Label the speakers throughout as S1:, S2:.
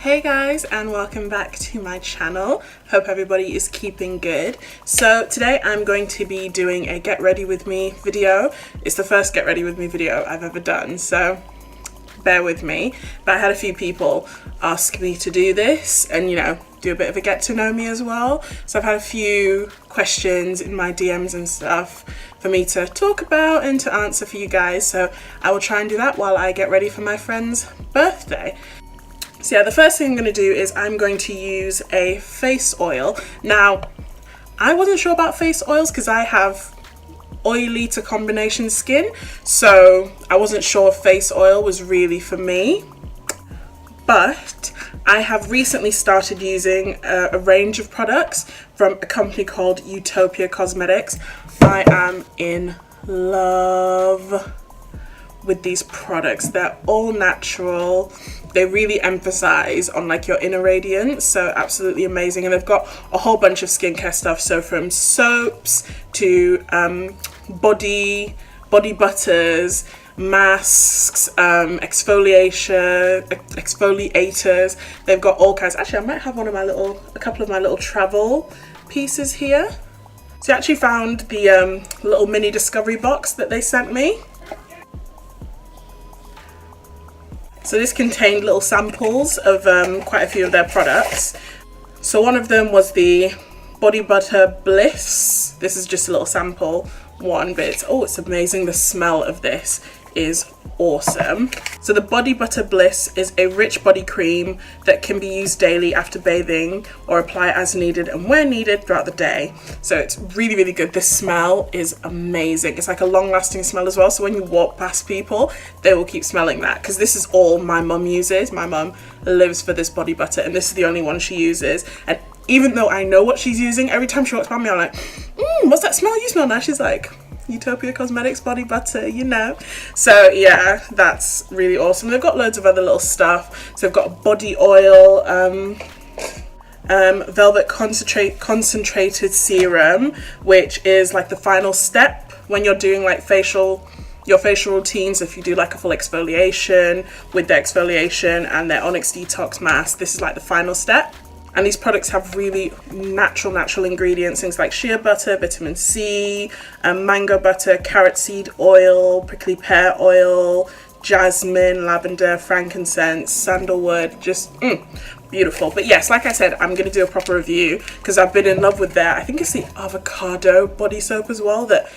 S1: Hey guys, and welcome back to my channel. Hope everybody is keeping good. So today I'm going to be doing a get ready with me video. It's the first get ready with me video I've ever done, so bear with me. But I had a few people ask me to do this and, you know, do a bit of a get to know me as well. So I've had a few questions in my DMs and stuff for me to talk about and to answer for you guys. So I will try and do that while I get ready for my friend's birthday. So yeah, the first thing I'm going to do is I'm going to use a face oil. Now, I wasn't sure about face oils because I have oily to combination skin, so I wasn't sure if face oil was really for me. But I have recently started using a range of products from a company called Utopia Cosmetix. I am in love with these products. They're all natural. They really emphasize on like your inner radiance, so absolutely amazing. And they've got a whole bunch of skincare stuff, so from soaps to body butters, masks, exfoliators. They've got all kinds. Actually, I might have a couple of my little travel pieces here. So I actually found the little mini discovery box that they sent me. So this contained little samples of quite a few of their products. So one of them was the Body Butter Bliss. This is just a little sample one, but it's amazing. The smell of this is awesome. So the Body Butter Bliss is a rich body cream that can be used daily after bathing or apply as needed and where needed throughout the day. So it's really, really good. The smell is amazing. It's like a long lasting smell as well. So when you walk past people, they will keep smelling that, because this is all my mum uses. My mum lives for this body butter and this is the only one she uses. And even though I know what she's using, every time she walks by me, I'm like, what's that smell you smell now? She's like, Utopia Cosmetix body butter, you know. So yeah, that's really awesome. They've got loads of other little stuff. So they've got a body oil, velvet concentrated serum, which is like the final step when you're doing like your facial routines. If you do like a full exfoliation with the exfoliation and their Onyx Detox mask, this is like the final step. And these products have really natural ingredients, things like shea butter, vitamin C, mango butter, carrot seed oil, prickly pear oil, jasmine, lavender, frankincense, sandalwood, just beautiful. But yes, like I said, I'm going to do a proper review because I've been in love with I think it's the avocado body soap as well, that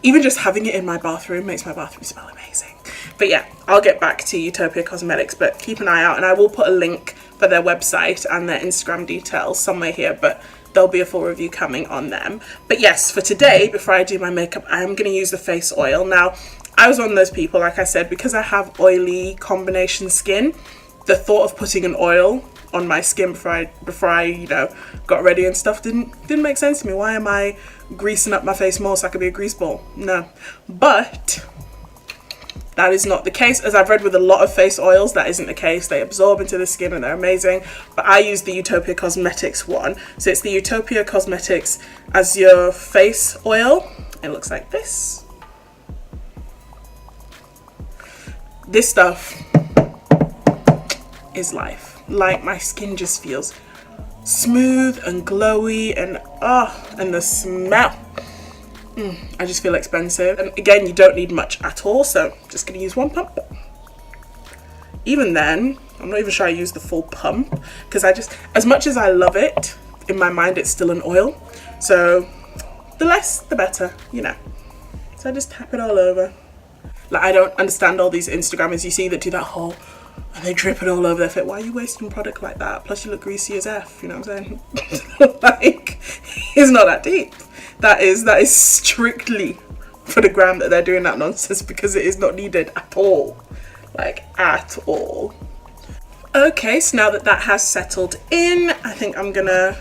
S1: even just having it in my bathroom makes my bathroom smell amazing. But yeah, I'll get back to Utopia Cosmetix, but keep an eye out and I will put a link for their website and their Instagram details somewhere here, but there'll be a full review coming on them. But yes, for today, before I do my makeup, I am going to use the face oil. Now, I was one of those people, like I said, because I have oily combination skin, the thought of putting an oil on my skin before I you know, got ready and stuff didn't make sense to me. Why am I greasing up my face more so I could be a grease ball? No. But that is not the case. As I've read with a lot of face oils, that isn't the case. They absorb into the skin and they're amazing. But I use the Utopia Cosmetix one. So it's the Utopia Cosmetix Azure face oil. It looks like this. This stuff is life. Like, my skin just feels smooth and glowy and the smell. I just feel expensive. And again, you don't need much at all, so just gonna use one pump. Even then, I'm not even sure I use the full pump, because as much as I love it, in my mind it's still an oil. So the less, the better, you know. So I just tap it all over. Like, I don't understand all these Instagrammers you see that do that whole, and they drip it all over their face. Why are you wasting product like that? Plus you look greasy as F, you know what I'm saying? Like, it's not that deep. That is strictly for the gram that they're doing that nonsense, because it is not needed at all. Like, at all. Okay, so now that has settled in, I think I'm gonna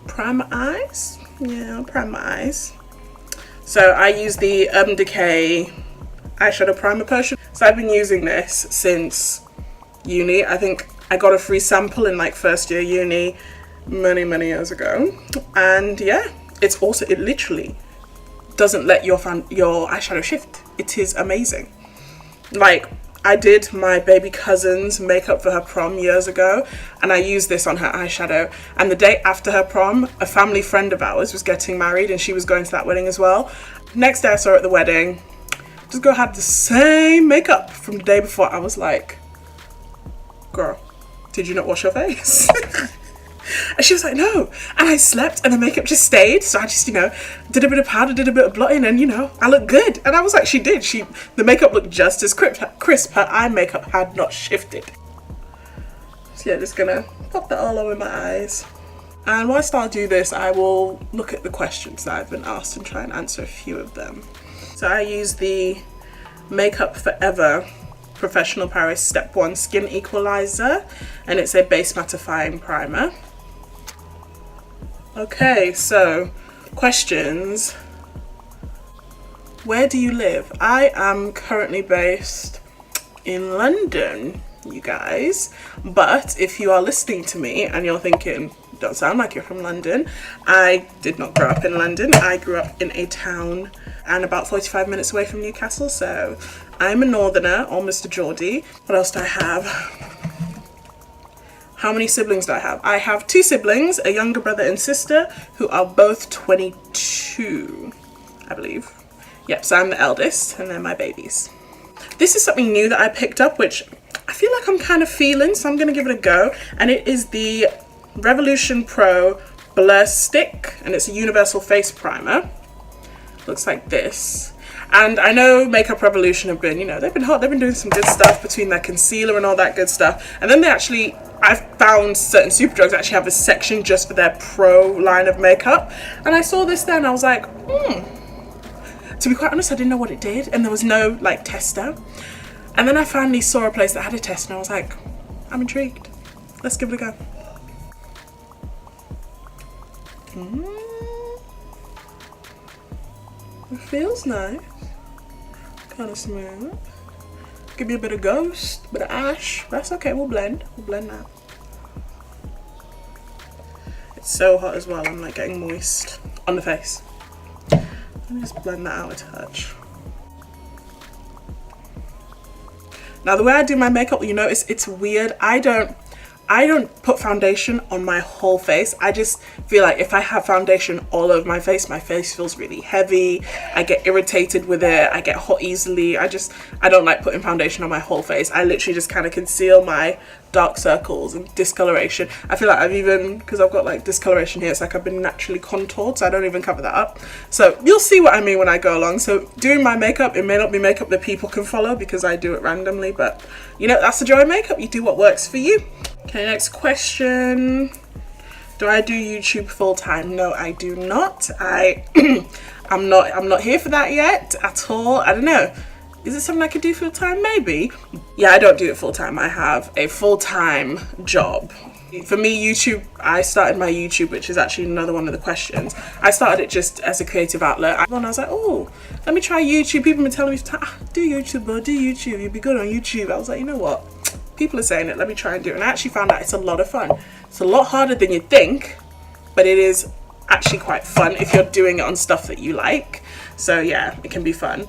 S1: prime my eyes. Yeah, I'll prime my eyes. So I use the Urban Decay eyeshadow primer potion. So I've been using this since uni. I think I got a free sample in like first year uni many years ago. And yeah, it literally doesn't let your eyeshadow shift. It is amazing. Like, I did my baby cousin's makeup for her prom years ago, and I used this on her eyeshadow. And the day after her prom, a family friend of ours was getting married and she was going to that wedding as well. Next day I saw her at the wedding. This girl had the same makeup from the day before. I was like, girl, did you not wash your face? And she was like, no. And I slept and the makeup just stayed. So I just, you know, did a bit of powder, did a bit of blotting, and, you know, I looked good. And I was like, she did. The makeup looked just as crisp. Her eye makeup had not shifted. So yeah, just gonna pop that all over my eyes. And whilst I do this, I will look at the questions that I've been asked and try and answer a few of them. So I use the Makeup Forever Professional Paris Step 1 Skin Equalizer, and it's a base mattifying primer. Okay, so questions. Where do you live? I am currently based in London, you guys. But if you are listening to me and you're thinking, don't sound like you're from London, I did not grow up in London. I grew up in a town and about 45 minutes away from Newcastle. So I'm a northerner, almost a Geordie. What else do I have? How many siblings do I have? I have 2 siblings, a younger brother and sister, who are both 22, I believe. Yep, so I'm the eldest, and they're my babies. This is something new that I picked up, which I feel like I'm kind of feeling, so I'm going to give it a go. And it is the Revolution Pro Blur Stick, and it's a universal face primer. Looks like this. And I know Makeup Revolution have been, you know, they've been hot, they've been doing some good stuff between their concealer and all that good stuff. And then they actually, I've found certain Superdrugs actually have a section just for their pro line of makeup. And I saw this there and I was like, To be quite honest, I didn't know what it did, and there was no like tester. And then I finally saw a place that had a test and I was like, I'm intrigued. Let's give it a go. It feels nice. Kind of smooth. Give me a bit of ghost, bit of ash. That's okay, we'll blend. We'll blend that. It's so hot as well, I'm like getting moist on the face. Let me just blend that out a touch. Now the way I do my makeup, you notice it's weird. I don't put foundation on my whole face. I just feel like if I have foundation all over my face feels really heavy. I get irritated with it. I get hot easily. I don't like putting foundation on my whole face. I literally just kind of conceal my dark circles and discoloration. I feel like I've even, because I've got like discoloration here, it's like I've been naturally contoured, so I don't even cover that up. So you'll see what I mean when I go along. So doing my makeup, it may not be makeup that people can follow because I do it randomly, but you know, that's the joy of makeup. You do what works for you. Okay, next question. Do I do YouTube full time? No, I do not. I'm not here for that yet at all. I don't know. Is it something I could do full time? Maybe. Yeah, I don't do it full time. I have a full-time job. For me, YouTube, I started my YouTube, which is actually another one of the questions. I started it just as a creative outlet. And I was like, oh, let me try YouTube. People have been telling me, do YouTube, bro, do YouTube. You'd be good on YouTube. I was like, you know what? People are saying it, let me try and do it. And I actually found out it's a lot of fun. It's a lot harder than you think, but it is actually quite fun if you're doing it on stuff that you like. So yeah, it can be fun.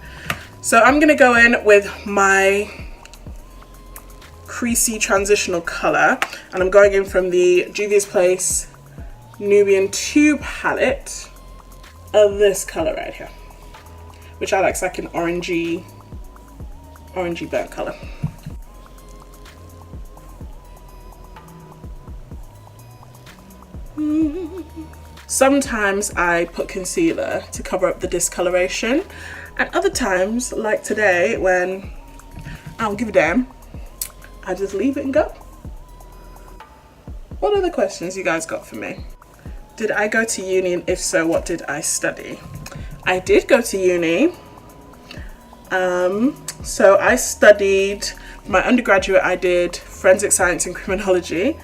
S1: So I'm gonna go in with my creasy transitional color, and I'm going in from the Juvia's Place Nubian 2 palette of this color right here, which I like. It's like an orangey burnt color. Sometimes I put concealer to cover up the discoloration, and other times, like today, when I don't give a damn, I just leave it and go. What other questions you guys got for me? Did I go to uni, and if so, what did I study? I did go to uni. So I studied, for my undergraduate, I did forensic science and criminology.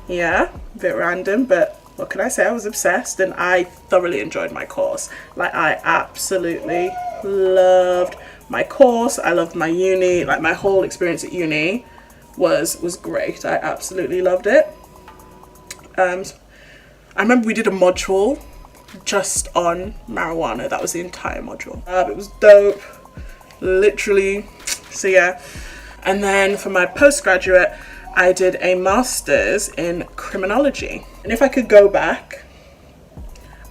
S1: Yeah, a bit random, but what can I say? I was obsessed and I thoroughly enjoyed my course. Like, I absolutely loved my course. I loved my uni. Like, my whole experience at uni was great. I absolutely loved it. I remember we did a module just on marijuana. That was the entire module. It was dope, literally. So yeah, And then for my postgraduate, I did a master's in criminology. And if I could go back,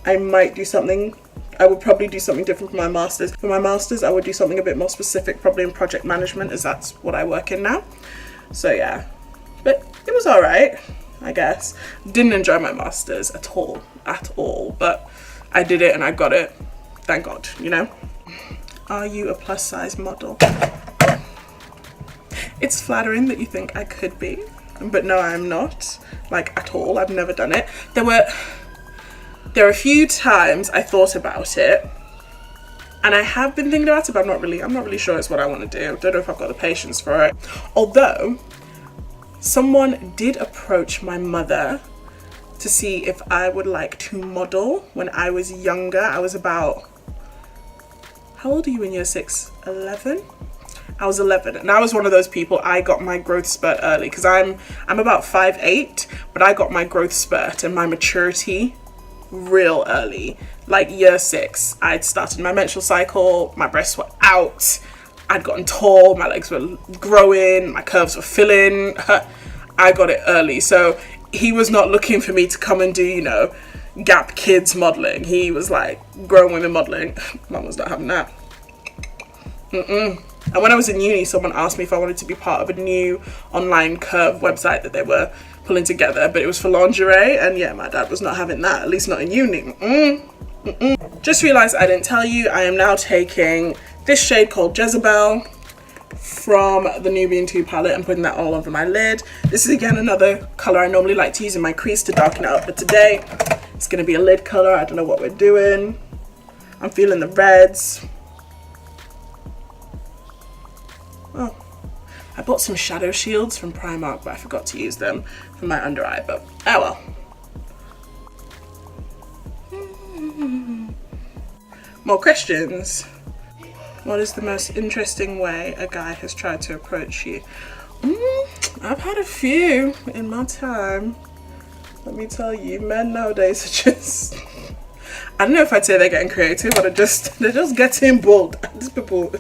S1: I might do something, I would probably do something different for my master's. For my master's, I would do something a bit more specific, probably in project management, as that's what I work in now. So yeah, but it was all right, I guess. Didn't enjoy my master's at all, but I did it and I got it, thank God, you know? Are you a plus size model? It's flattering that you think I could be, but no, I'm not, like at all. I've never done it. There are a few times I thought about it, and I have been thinking about it, but I'm not really sure it's what I want to do. I don't know if I've got the patience for it. Although, someone did approach my mother to see if I would like to model when I was younger. I was about, how old are you in year 6? 11? I was 11, and I was one of those people, I got my growth spurt early, because I'm about 5'8", but I got my growth spurt and my maturity real early. Like year 6, I'd started my menstrual cycle, my breasts were out, I'd gotten tall, my legs were growing, my curves were filling. I got it early, so he was not looking for me to come and do, you know, Gap Kids modeling. He was like, grown women modeling. Mum was not having that. And when I was in uni, someone asked me if I wanted to be part of a new online curve website that they were pulling together, but it was for lingerie, and yeah, my dad was not having that, at least not in uni. Just realised I didn't tell you, I am now taking this shade called Jezebel from the Nubian 2 palette and putting that all over my lid. This is again another colour I normally like to use in my crease to darken it up, but today it's going to be a lid colour. I don't know what we're doing. I'm feeling the reds. Oh, I bought some shadow shields from Primark, but I forgot to use them for my under eye, but oh well. More questions. What is the most interesting way a guy has tried to approach you? I've had a few in my time. Let me tell you, men nowadays are just, I don't know if I'd say they're getting creative, but they're just getting bold. These people,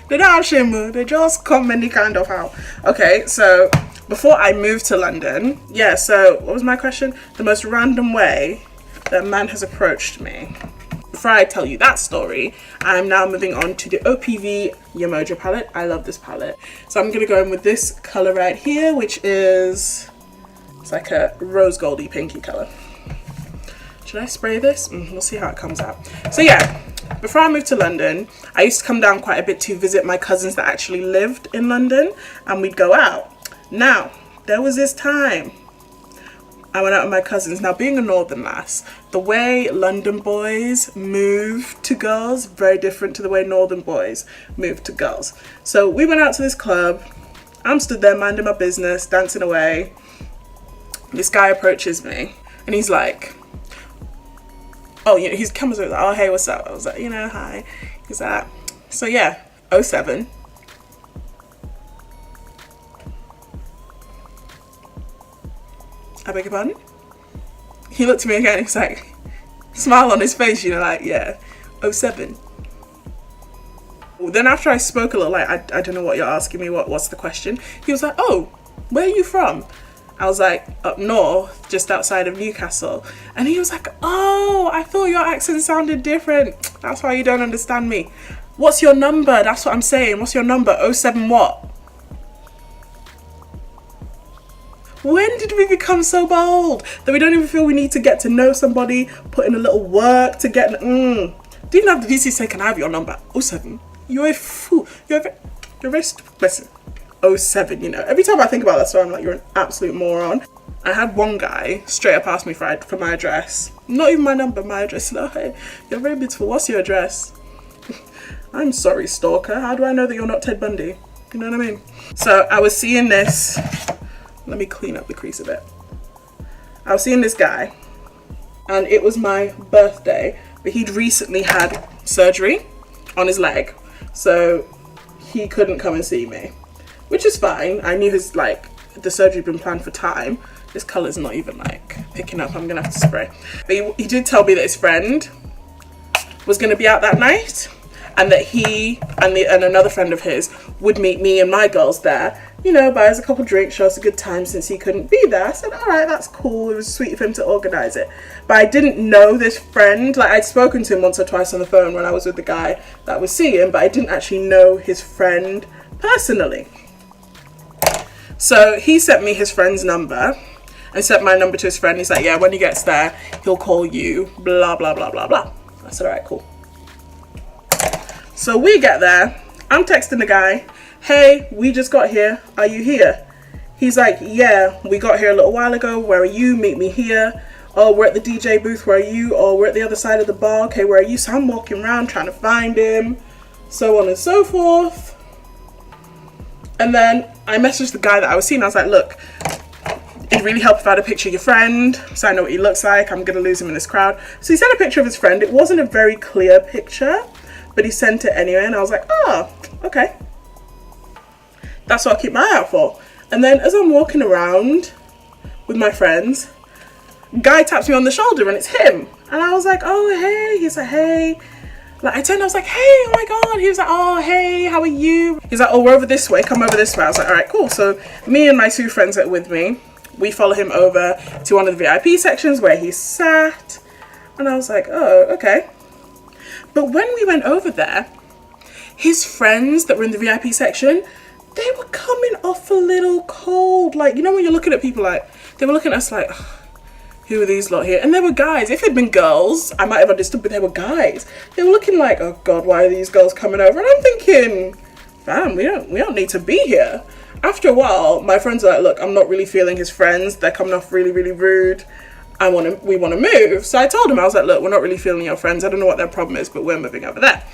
S1: they don't have shame, they just come any kind of how. Okay, so before I moved to London, yeah, so what was my question? The most random way that a man has approached me. Before I tell you that story, I'm now moving on to the OPV Yamoja palette. I love this palette. So I'm gonna go in with this color right here, which is, it's like a rose goldy pinky color. Should I spray this? We'll see how it comes out. So yeah, before I moved to London, I used to come down quite a bit to visit my cousins that actually lived in London, and we'd go out. Now, there was this time I went out with my cousins. Now, being a northern lass, the way London boys move to girls, very different to the way northern boys move to girls. So we went out to this club. I'm stood there minding my business, dancing away. This guy approaches me and he's like, oh, you know, he comes over, like, oh, hey, what's up? I was like, you know, hi. He's like, so yeah, 07. I beg your pardon? He looked at me again, he's like, smile on his face, you know, like, yeah, 07. Well, then after I spoke a little, like, I don't know what you're asking me, what's the question? He was like, oh, where are you from? I was like, up north, just outside of Newcastle. And he was like, oh, I thought your accent sounded different. That's why you don't understand me. What's your number? That's what I'm saying. What's your number? 07 what? When did we become so bold that we don't even feel we need to get to know somebody, put in a little work to get, do you have the VC to say, can I have your number? 07. You're a fool. You're very stupid. Listen, 07, you know. Every time I think about that story, I'm like, you're an absolute moron. I had one guy straight up ask me for my address. Not even my number, my address. No, hey, you're very beautiful. What's your address? I'm sorry, stalker. How do I know that you're not Ted Bundy? You know what I mean? So I was seeing this. Let me clean up the crease a bit. I was seeing this guy and it was my birthday, but he'd recently had surgery on his leg, so he couldn't come and see me, which is fine. I knew his, like, the surgery had been planned for time. This color's not even like picking up. I'm gonna have to spray. But he did tell me that his friend was gonna be out that night, and that he and another friend of his would meet me and my girls there, you know, buy us a couple drinks, show us a good time since he couldn't be there. I said, all right, that's cool. It was sweet of him to organise it. But I didn't know this friend. Like, I'd spoken to him once or twice on the phone when I was with the guy that was seeing, but I didn't actually know his friend personally. So he sent me his friend's number and sent my number to his friend. He's like, yeah, when he gets there, he'll call you, blah, blah, blah, blah, blah. I said, all right, cool. So we get there. I'm texting the guy, hey, we just got here. Are you here? He's like, yeah, we got here a little while ago. Where are you? Meet me here. Oh, we're at the DJ booth. Where are you? Oh, we're at the other side of the bar. Okay, where are you? So I'm walking around trying to find him, so on and so forth. And then I messaged the guy that I was seeing. I was like, look, it'd really help if I had a picture of your friend so I know what he looks like. I'm going to lose him in this crowd. So he sent a picture of his friend. It wasn't a very clear picture, but he sent it anyway. And I was like, oh, okay. That's what I'll keep my eye out for. And then as I'm walking around with my friends, guy taps me on the shoulder and it's him. And I was like, oh, hey. He's like, hey. Like, I turned, I was like, hey, oh my God. He was like, oh, hey, how are you? He's like, oh, we're over this way. Come over this way. I was like, all right, cool. So me and my two friends that are with me, we follow him over to one of the VIP sections where he sat. And I was like, oh, okay. But when we went over there, his friends that were in the VIP section, they were coming off a little cold. Like, you know when you're looking at people like, they were looking at us like, who are these lot here? And they were guys. If it'd been girls, I might have understood, but they were guys. They were looking like, oh God, why are these girls coming over? And I'm thinking, fam, we don't need to be here. After a while, my friends are like, look, I'm not really feeling his friends. They're coming off really, really rude. We want to move. So I told him, I was like, look, we're not really feeling your friends. I don't know what their problem is, but we're moving over there.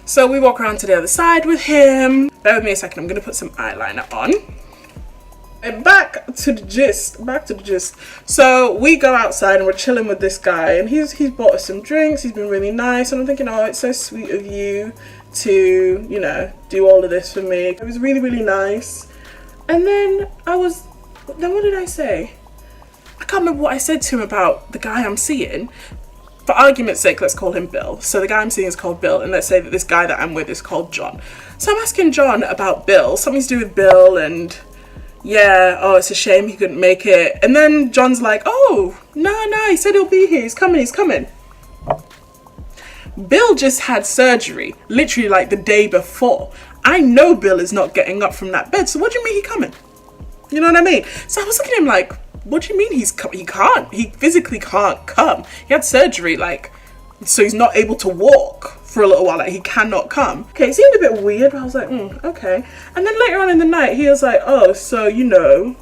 S1: So we walk around to the other side with him. Bear with me a second. I'm going to put some eyeliner on. And back to the gist. So we go outside and we're chilling with this guy, and he's bought us some drinks. He's been really nice, and I'm thinking, oh, it's so sweet of you to, you know, do all of this for me. It was really, really nice. And then what did I say? I can't remember what I said to him about the guy I'm seeing. For argument's sake, let's call him Bill. So the guy I'm seeing is called Bill, and let's say that this guy that I'm with is called John. So I'm asking John about Bill, something to do with Bill, and yeah, oh, it's a shame he couldn't make it. And then John's like, oh, no, he said he'll be here. He's coming. Bill just had surgery, literally like the day before. I know Bill is not getting up from that bed, so what do you mean he coming? You know what I mean? So I was looking at him like, what do you mean he can't? He physically can't come. He had surgery, like, so he's not able to walk for a little while, like he cannot come. Okay, it seemed a bit weird, but I was like, okay. And then later on in the night, he was like, oh, so, you know,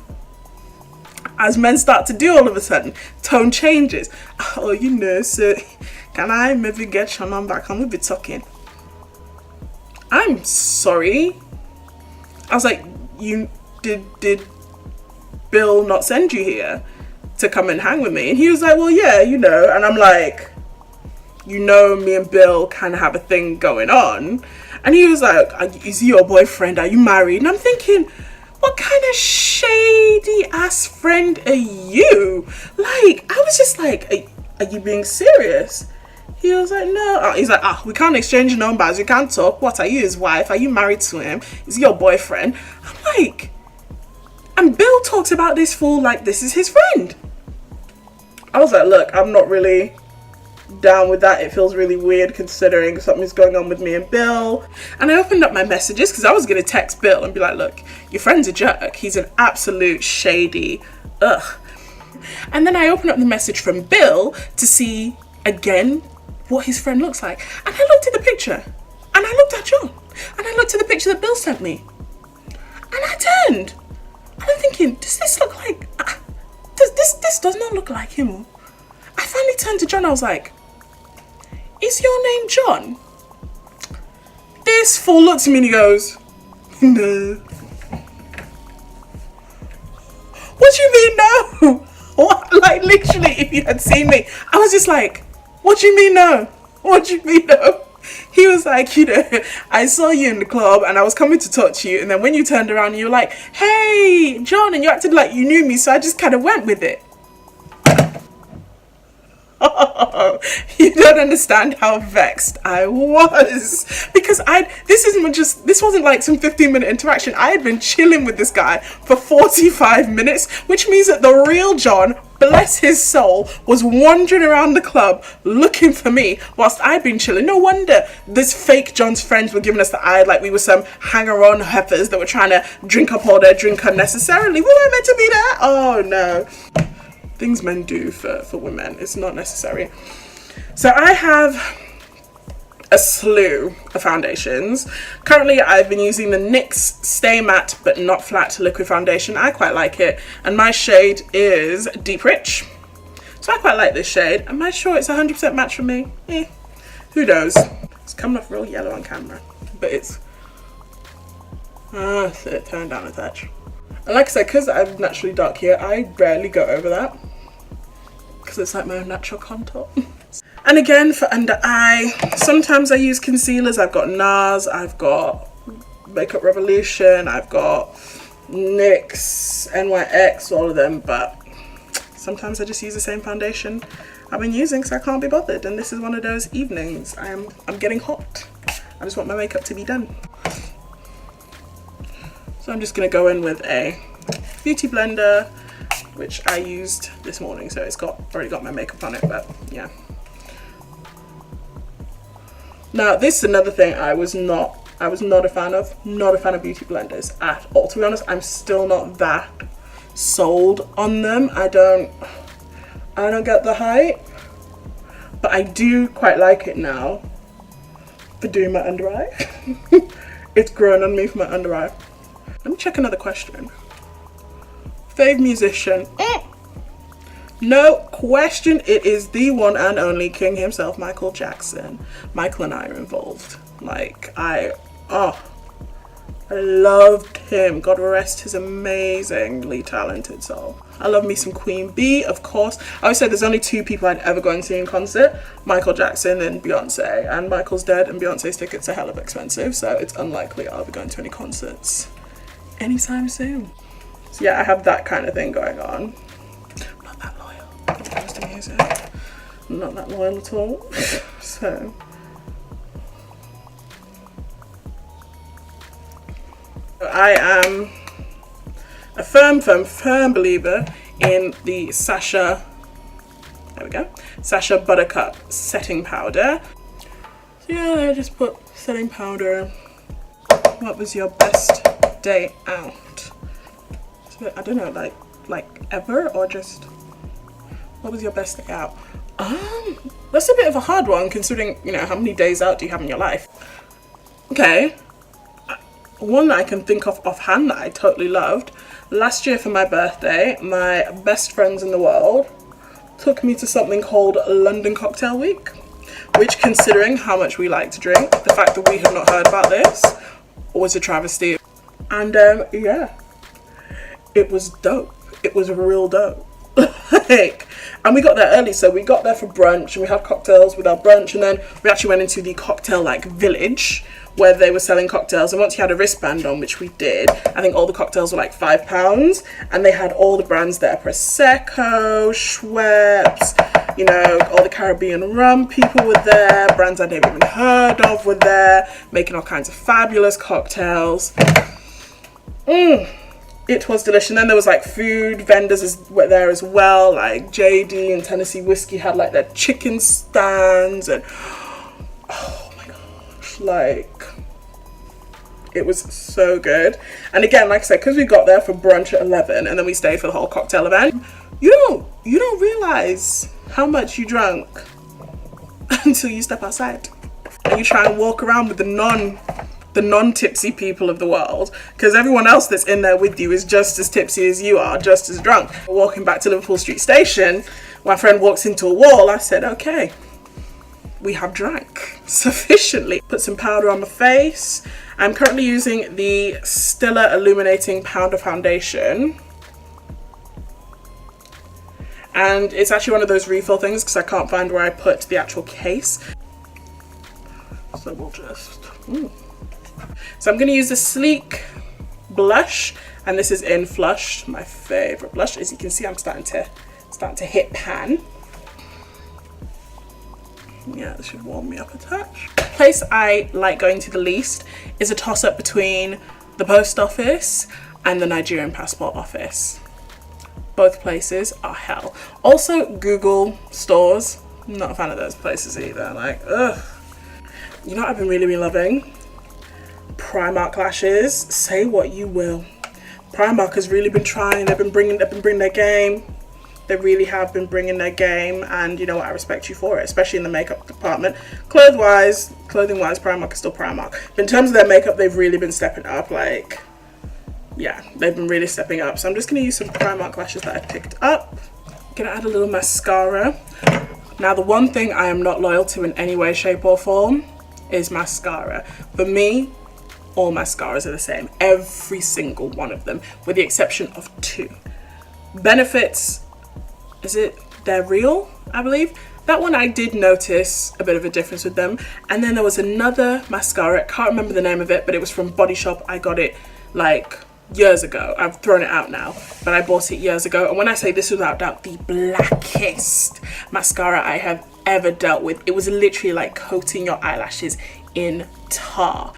S1: as men start to do all of a sudden, tone changes. Oh, you know, so can I maybe get your number? Can we be talking? I'm sorry. I was like, you did Bill not send you here to come and hang with me? And he was like, well, yeah, you know. And I'm like, you know, me and Bill kind of have a thing going on. And he was like, is he your boyfriend? Are you married? And I'm thinking, what kind of shady ass friend are you? Like, I was just like, are you being serious? He was like, no. He's like, we can't exchange numbers. We can't talk. What, are you his wife? Are you married to him? Is he your boyfriend? I'm like, and Bill talks about this fool like this is his friend. I was like, look, I'm not really down with that. It feels really weird considering something's going on with me and Bill. And I opened up my messages because I was going to text Bill and be like, look, your friend's a jerk. He's an absolute shady, ugh. And then I opened up the message from Bill to see again what his friend looks like. And I looked at the picture and I looked at John and I looked at the picture that Bill sent me and I turned and I'm thinking, does this look like, this does not look like him. I finally turned to John. I was like, is your name John? This fool looks at me and he goes, no. What do you mean no? What? Like literally, if you had seen me, I was just like, what do you mean no? What do you mean no? He was like, you know, I saw you in the club and I was coming to talk to you, and then when you turned around you were like, hey John, and you acted like you knew me, so I just kind of went with it. I You don't understand how vexed I was, because this wasn't like some 15-minute interaction. I had been chilling with this guy for 45 minutes, which means that the real John, bless his soul, was wandering around the club looking for me whilst I'd been chilling. No wonder this fake John's friends were giving us the eye like we were some hanger-on heifers that were trying to drink up all their drink unnecessarily. We weren't meant to be there. Oh no. Things men do for women, it's not necessary. So I have a slew of foundations. Currently I've been using the NYX Stay Matte but Not Flat liquid foundation. I quite like it, and my shade is Deep Rich, so I quite like this shade. Am I sure it's 100% match for me? Who knows. It's coming off real yellow on camera, but it's turned down a touch. And like I said, because I'm naturally dark here, I rarely go over that because it's like my own natural contour. And again, for under eye, sometimes I use concealers. I've got NARS, I've got Makeup Revolution, I've got NYX, NYX, all of them, but sometimes I just use the same foundation I've been using because I can't be bothered. And this is one of those evenings. I'm getting hot. I just want my makeup to be done. So I'm just gonna go in with a beauty blender, which I used this morning, so it's already got my makeup on it, but yeah. Now this is another thing I was not a fan of. Not a fan of beauty blenders at all. To be honest, I'm still not that sold on them. I don't get the hype, but I do quite like it now for doing my under eye. It's grown on me for my under eye. Let me check another question. Fave musician. No question, it is the one and only king himself, Michael Jackson. Michael and I are involved. Like, I loved him. God rest his amazingly talented soul. I love me some Queen Bee, of course. I always say there's only two people I'd ever go and see in concert: Michael Jackson and Beyonce. And Michael's dead and Beyonce's tickets are hell of expensive, so it's unlikely I'll be going to any concerts anytime soon. So yeah, I have that kind of thing going on. I'm not that loyal when it comes to music. I'm not that loyal at all. So I am a firm believer in the Sacha, there we go, Sacha Buttercup setting powder. So yeah, I just put setting powder. What was your best day out? So I don't know, like ever, or just what was your best day out? That's a bit of a hard one, considering, you know, how many days out do you have in your life? Okay, one that I can think of offhand that I totally loved. Last year for my birthday, my best friends in the world took me to something called London Cocktail Week, which, considering how much we like to drink, the fact that we have not heard about this was a travesty. And yeah, it was dope. It was real dope. And we got there early, so we got there for brunch and we had cocktails with our brunch, and then we actually went into the cocktail village where they were selling cocktails. And once you had a wristband on, which we did, I think all the cocktails were like £5, and they had all the brands there: Prosecco, Schweppes, you know, all the Caribbean rum people were there, brands I'd never even heard of were there, making all kinds of fabulous cocktails. It was delicious. And then there was like food vendors were there as well, like JD and Tennessee Whiskey had like their chicken stands, and oh my gosh, like it was so good. And again, like I said, because we got there for brunch at 11 and then we stayed for the whole cocktail event, you don't realize how much you drank until you step outside and you try and walk around with the non-tipsy people of the world, because everyone else that's in there with you is just as tipsy as you are, just as drunk. Walking back to Liverpool Street Station, my friend walks into a wall. I said, okay, we have drank sufficiently. Put some powder on my face. I'm currently using the Stilla Illuminating Powder Foundation, and it's actually one of those refill things because I can't find where I put the actual case. So we'll just So I'm going to use the Sleek blush, and this is in Flush, my favorite blush. As you can see, I'm starting to hit pan. Yeah, this should warm me up a touch. Place I like going to the least is a toss-up between the post office and the Nigerian passport office. Both places are hell. Also, Google stores. I'm not a fan of those places either. Like, ugh. You know what I've been really loving? Primark lashes. Say what you will. Primark has really been trying. They've been bringing their game. They really have been bringing their game, and you know what, I respect you for it, especially in the makeup department. Clothing wise, Primark is still Primark. But in terms of their makeup, they've really been stepping up. Like, yeah, they've been really stepping up. So I'm just gonna use some Primark lashes that I picked up. Gonna add a little mascara. Now, the one thing I am not loyal to in any way, shape or form is mascara. For me, all mascaras are the same, every single one of them, with the exception of two. Benefits, they're real, I believe. That one I did notice a bit of a difference with them. And then there was another mascara, I can't remember the name of it, but it was from Body Shop. I got it like years ago. I've thrown it out now, but I bought it years ago. And when I say this was without doubt the blackest mascara I have ever dealt with, it was literally like coating your eyelashes in tar.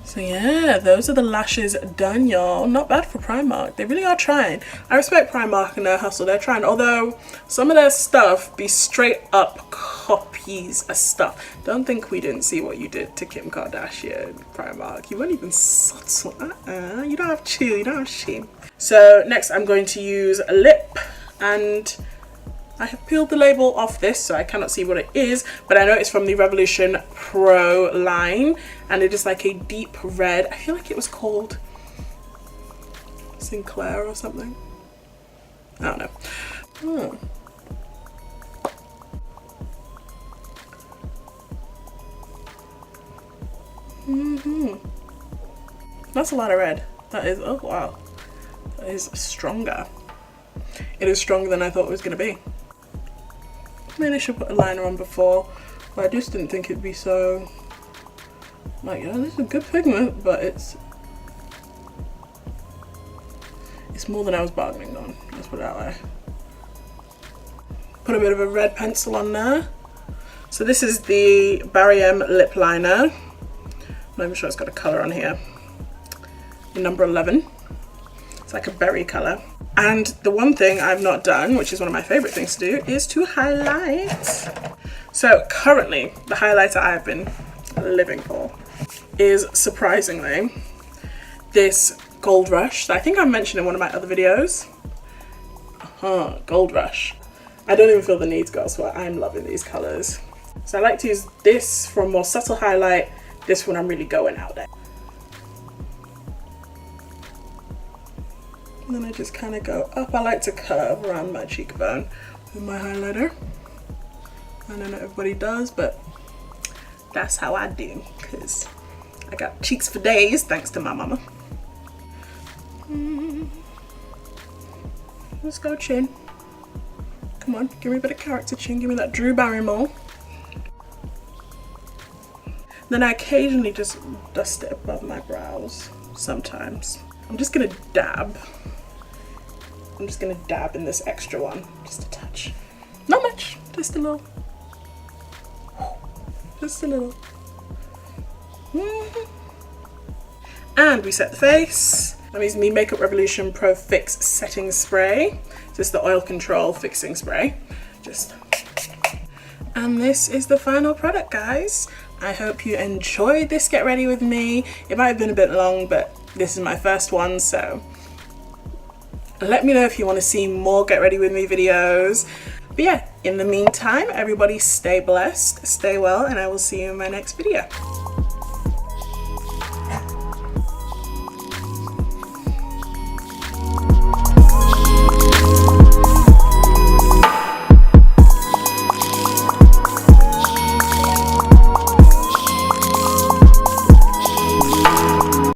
S1: So yeah, those are the lashes done, y'all. Not bad for Primark. They really are trying. I respect Primark and their hustle. They're trying, although some of their stuff be straight up copies of stuff. Don't think we didn't see what you did to Kim Kardashian, Primark. You weren't even subtle. You don't have chill, you don't have shame. So next I'm going to use a lip, and I have peeled the label off this, so I cannot see what it is, but I know it's from the Revolution Pro line, and it is like a deep red. I feel like it was called Sinclair or something. I don't know. That's a lot of red. That is, oh wow. That is stronger. It is stronger than I thought it was going to be. Maybe I should put a liner on before, but I just didn't think it'd be so, like, yeah, this is a good pigment, but it's more than I was bargaining on, let's put it that way. Put a bit of a red pencil on there. So this is the Barry M lip liner. I'm not even sure it's got a colour on here. The number 11. It's like a berry colour. And the one thing I've not done, which is one of my favourite things to do, is to highlight. So currently, the highlighter I've been living for is, surprisingly, this Gold Rush that I think I mentioned in one of my other videos. Gold Rush. I don't even feel the need to go elsewhere. I'm loving these colours. So I like to use this for a more subtle highlight, this when I'm really going out there. And then I just kind of go up. I like to curve around my cheekbone with my highlighter. I don't know everybody does, but that's how I do, because I got cheeks for days thanks to my mama. Let's go chin. Come on, give me a bit of character chin. Give me that Drew Barrymore. Then I occasionally just dust it above my brows sometimes. I'm just gonna dab. I'm just gonna dab in this extra one, just a touch. Not much, just a little. Just a little. And we set the face. I'm using the Makeup Revolution Pro Fix Setting Spray. This is the oil control fixing spray. And this is the final product, guys. I hope you enjoyed this Get Ready With Me. It might have been a bit long, but this is my first one, so let me know if you want to see more Get Ready With Me videos. But yeah, in the meantime, everybody stay blessed, stay well, and I will see you in my next video.